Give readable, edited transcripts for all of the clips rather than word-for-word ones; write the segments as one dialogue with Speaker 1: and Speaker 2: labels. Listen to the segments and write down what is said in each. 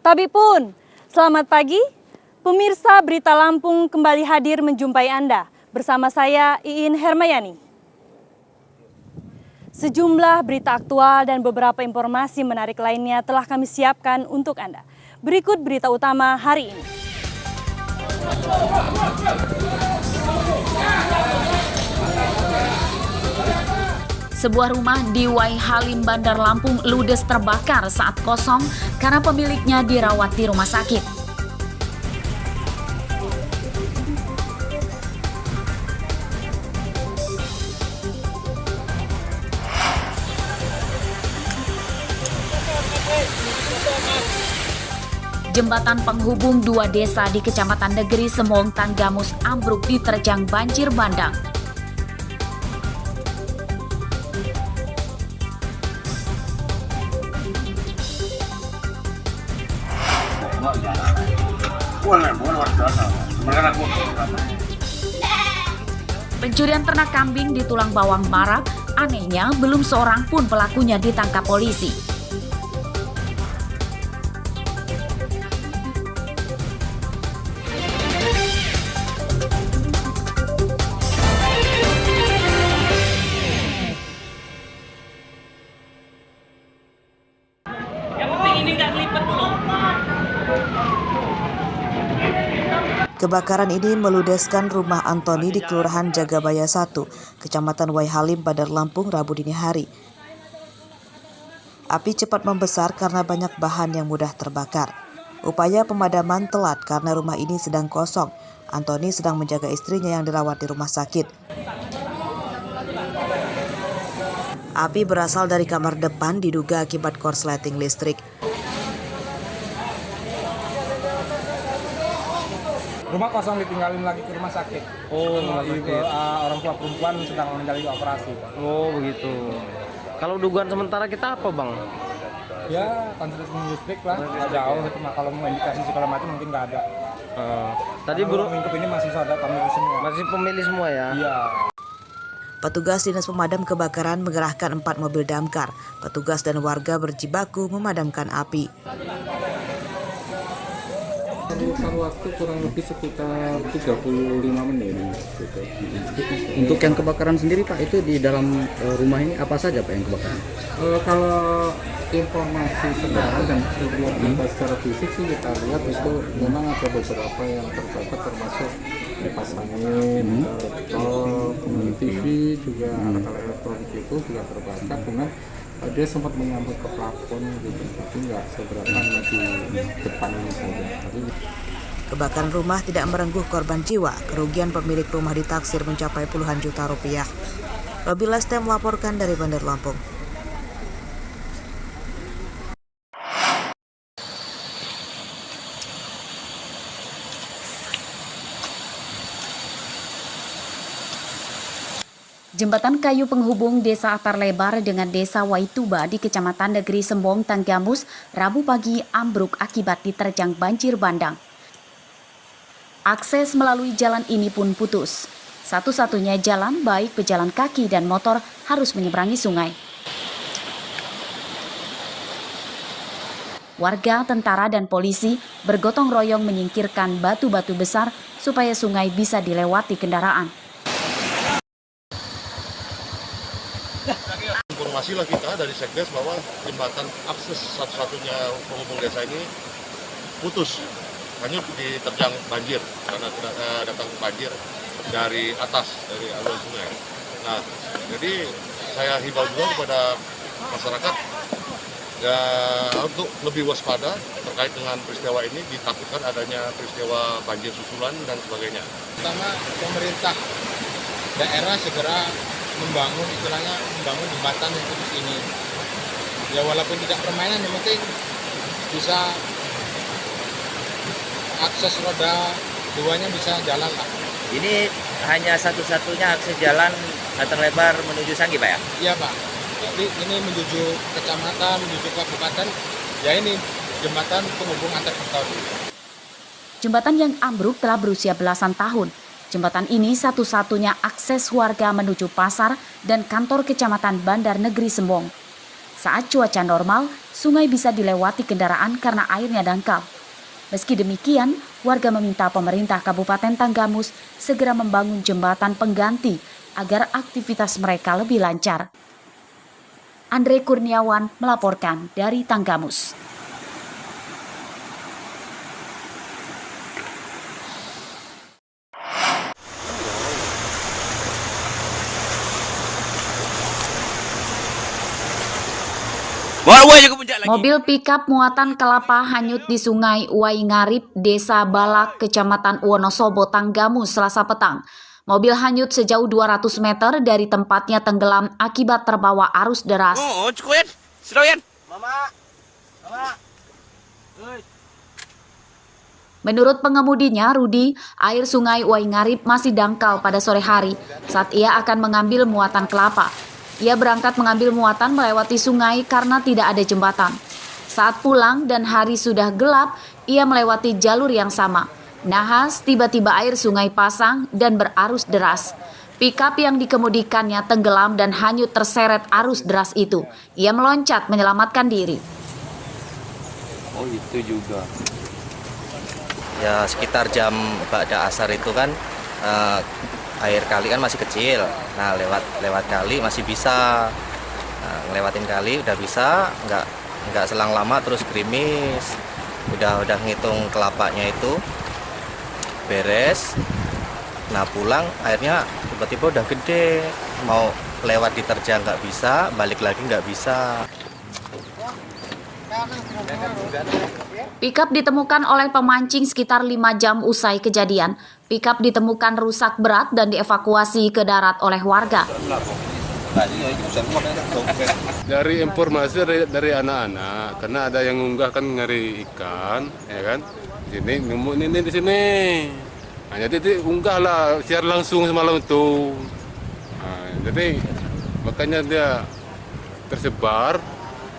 Speaker 1: Tapi pun, selamat pagi. Pemirsa Berita Lampung kembali hadir menjumpai Anda. Bersama saya Iin Hermayani. Sejumlah berita aktual dan beberapa informasi menarik lainnya telah kami siapkan untuk Anda. Berikut berita utama hari ini.
Speaker 2: Sebuah rumah di Wai Halim, Bandar Lampung ludes terbakar saat kosong karena pemiliknya dirawat di rumah sakit. Jembatan penghubung dua desa di Kecamatan Negeri Semong, Tanggamus ambruk diterjang banjir bandang. Pencurian ternak kambing di Tulang Bawang Barat, anehnya belum seorang pun pelakunya ditangkap polisi.
Speaker 3: Kebakaran ini meludeskan rumah Antoni di Kelurahan Jagabaya 1, Kecamatan Wai Halim, Bandar Lampung, Rabu dini hari. Api cepat membesar karena banyak bahan yang mudah terbakar. Upaya pemadaman telat karena rumah ini sedang kosong. Antoni sedang menjaga istrinya yang dirawat di rumah sakit. Api berasal dari kamar depan diduga akibat korsleting listrik.
Speaker 4: Rumah kosong ditinggalin lagi ke rumah sakit.
Speaker 5: Oh, rumah sakit.
Speaker 4: Orang tua perempuan sedang menjalani operasi.
Speaker 5: Oh, begitu. Kalau dugaan sementara kita apa, Bang?
Speaker 4: Ya, korsleting listrik lah. Nggak jauh itu mah. Kalau mau indikasi segala macam mungkin nggak ada.
Speaker 5: Tadi
Speaker 4: lingkup ini masih saudara kami semua.
Speaker 5: masih pemilih semua ya?
Speaker 4: Iya.
Speaker 3: Petugas Dinas Pemadam Kebakaran mengerahkan 4 mobil damkar. Petugas dan warga berjibaku memadamkan api.
Speaker 6: Memerlukan waktu kurang lebih sekitar 35 menit. Untuk yang kebakaran sendiri Pak, itu di dalam rumah ini apa saja Pak yang kebakaran? Kalau informasi sekarang dan kita secara fisik sih kita lihat itu memang ada beberapa yang terbakar, termasuk kipas angin, laptop, kemudian TV juga alat elektronik itu juga terbakar, dengan dia sempat menyambut ke plafon gitu, tapi nggak seberapa hanya di depan ini saja.
Speaker 3: Kebakaran rumah tidak merengguh korban jiwa. Kerugian pemilik rumah ditaksir mencapai puluhan juta rupiah. Robi Leste melaporkan dari Bandar Lampung.
Speaker 2: Jembatan kayu penghubung Desa Atar Lebar dengan Desa Waituba di Kecamatan Negeri Sembong, Tanggamus, Rabu pagi ambruk akibat diterjang banjir bandang. Akses melalui jalan ini pun putus. Satu-satunya jalan baik pejalan kaki dan motor harus menyeberangi sungai. Warga, tentara, dan polisi bergotong royong menyingkirkan batu-batu besar supaya sungai bisa dilewati kendaraan.
Speaker 7: Informasilah kita dari Sekdes bahwa jembatan akses satu-satunya penghubung desa ini putus, hanya diterjang banjir karena datang banjir dari atas, dari alur sungai. Nah, jadi saya himbau juga kepada masyarakat ya, untuk lebih waspada terkait dengan peristiwa ini, ditakutkan adanya peristiwa banjir susulan dan sebagainya.
Speaker 8: Pertama, pemerintah daerah segera membangun jembatan untuk ini. Ya walaupun tidak permainan, yang penting bisa akses roda duanya bisa jalan lah.
Speaker 9: Ini hanya satu-satunya akses jalan Atar Lebar menuju Sanggi Pak ya?
Speaker 8: Iya Pak. Jadi ini menuju kecamatan, menuju kabupaten. Ya ini jembatan penghubung antar kota.
Speaker 2: Jembatan yang ambruk telah berusia belasan tahun. Jembatan ini satu-satunya akses warga menuju pasar dan kantor Kecamatan Bandar Negeri Sembong. Saat cuaca normal, sungai bisa dilewati kendaraan karena airnya dangkal. Meski demikian, warga meminta pemerintah Kabupaten Tanggamus segera membangun jembatan pengganti agar aktivitas mereka lebih lancar. Andre Kurniawan melaporkan dari Tanggamus. Mobil pickup muatan kelapa hanyut di Sungai Uwai Ngarip, Desa Balak, Kecamatan Wonosobo, Tanggamus, Selasa petang. Mobil hanyut sejauh 200 meter dari tempatnya tenggelam akibat terbawa arus deras. Menurut pengemudinya, Rudi, air Sungai Uwai Ngarip masih dangkal pada sore hari saat ia akan mengambil muatan kelapa. Ia berangkat mengambil muatan melewati sungai karena tidak ada jembatan. Saat pulang dan hari sudah gelap, ia melewati jalur yang sama. Nahas, tiba-tiba air sungai pasang dan berarus deras. Pickup yang dikemudikannya tenggelam dan hanyut terseret arus deras itu. Ia meloncat menyelamatkan diri.
Speaker 5: Oh, itu juga.
Speaker 9: Ya sekitar jam ba'da asar itu kan air kali kan masih kecil. Nah lewat kali masih bisa. Nah, ngelewatin kali udah bisa, nggak selang lama terus gerimis. Udah ngitung kelapanya itu beres. Nah pulang airnya tiba-tiba udah gede. Mau lewat diterjang nggak bisa, balik lagi nggak bisa.
Speaker 2: Pickup ditemukan oleh pemancing sekitar 5 jam usai kejadian. Pickup ditemukan rusak berat dan dievakuasi ke darat oleh warga.
Speaker 10: Dari informasi dari anak-anak, karena ada yang unggah kan nyari ikan, ya kan? Sini nemu ini di sini. Hanya jadi unggah lah, share langsung semalam itu. Nah, jadi makanya dia tersebar.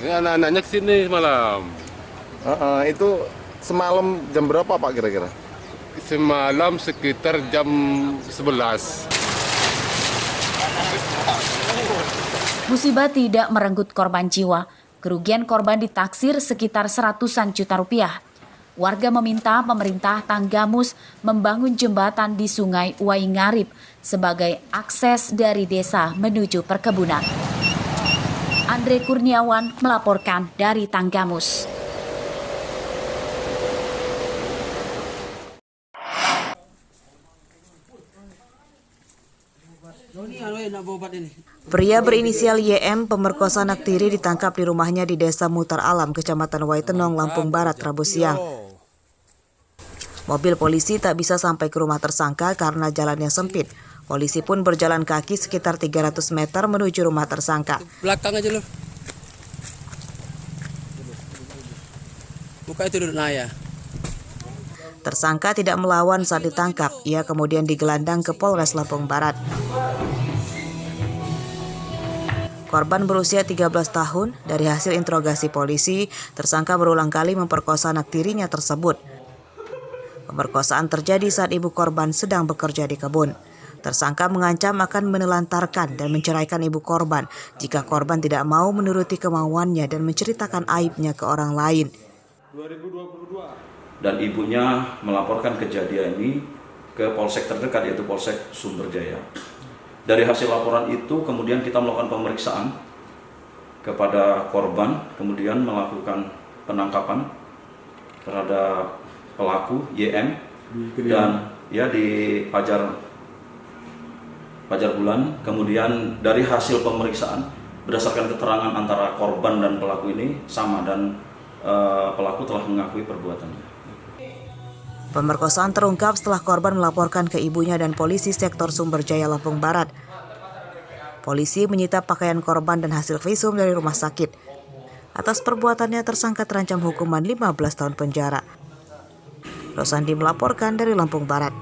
Speaker 10: Ini anak-anaknya ke sini semalam.
Speaker 11: Itu semalam jam berapa Pak kira-kira?
Speaker 10: Semalam sekitar jam 11.
Speaker 2: Musibah tidak merenggut korban jiwa. Kerugian korban ditaksir sekitar ratusan juta rupiah. Warga meminta pemerintah Tanggamus membangun jembatan di Sungai Uwai Ngarip sebagai akses dari desa menuju perkebunan. Andre Kurniawan melaporkan dari Tanggamus.
Speaker 3: Pria berinisial YM, pemerkosa anak tiri, ditangkap di rumahnya di Desa Mutar Alam, Kecamatan Waitenong, Lampung Barat, Rabu siang. Mobil polisi tak bisa sampai ke rumah tersangka karena jalannya sempit. Polisi pun berjalan kaki sekitar 300 meter menuju rumah tersangka.
Speaker 12: Belakang aja lo. Buka itu duduk Naya.
Speaker 3: Tersangka tidak melawan saat ditangkap. Ia kemudian digelandang ke Polres Lampung Barat. Korban berusia 13 tahun. Dari hasil interogasi polisi, tersangka berulang kali memperkosa anak tirinya tersebut. Pemerkosaan terjadi saat ibu korban sedang bekerja di kebun. Tersangka mengancam akan menelantarkan dan menceraikan ibu korban jika korban tidak mau menuruti kemauannya dan menceritakan aibnya ke orang lain.
Speaker 13: 2022. Dan ibunya melaporkan kejadian ini ke polsek terdekat, yaitu Polsek Sumberjaya. Dari hasil laporan itu kemudian kita melakukan pemeriksaan kepada korban, kemudian melakukan penangkapan terhadap pelaku YM dan ya di Pajar Bulan. Kemudian dari hasil pemeriksaan berdasarkan keterangan antara korban dan pelaku ini sama dan pelaku telah mengakui perbuatannya.
Speaker 3: Pemerkosaan terungkap setelah korban melaporkan ke ibunya dan polisi sektor Sumberjaya Lampung Barat. Polisi menyita pakaian korban dan hasil visum dari rumah sakit. Atas perbuatannya tersangka terancam hukuman 15 tahun penjara. Rosandi melaporkan dari Lampung Barat.